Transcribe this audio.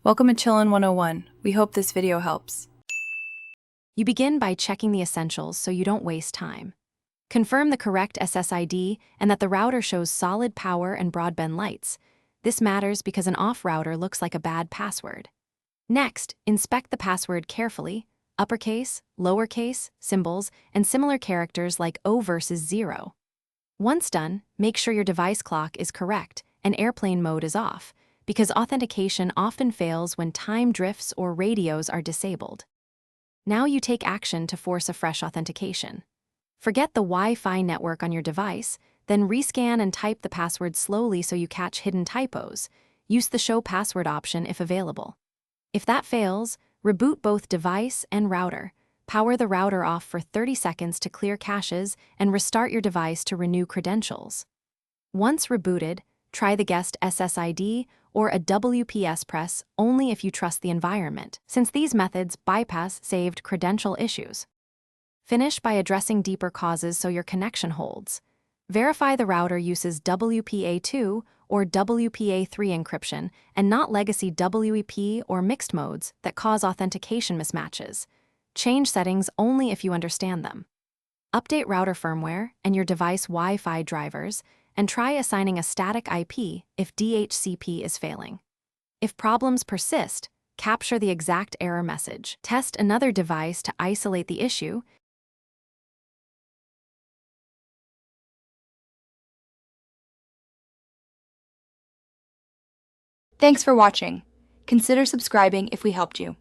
Welcome to Chillin' 101. We hope this video helps. You begin by checking the essentials so you don't waste time. Confirm the correct SSID and that the router shows solid power and broadband lights. This matters because an off router looks like a bad password. Next, inspect the password carefully. Uppercase, lowercase, symbols, and similar characters like O versus 0. Once done, make sure your device clock is correct and airplane mode is off, because authentication often fails when time drifts or radios are disabled. Now you take action to force a fresh authentication. Forget the Wi-Fi network on your device, then rescan and type the password slowly so you catch hidden typos. Use the Show Password option if available. If that fails, reboot both device and router. Power the router off for 30 seconds to clear caches and restart your device to renew credentials. Once rebooted, try the guest SSID or a WPS press only if you trust the environment, since these methods bypass saved credential issues. Finish by addressing deeper causes so your connection holds. Verify the router uses WPA2 or WPA3 encryption and not legacy WEP or mixed modes that cause authentication mismatches. Change settings only if you understand them. Update router firmware and your device Wi-Fi drivers, and try assigning a static IP if DHCP is failing. If problems persist, capture the exact error message. Test another device to isolate the issue. Thanks for watching. Consider subscribing if we helped you.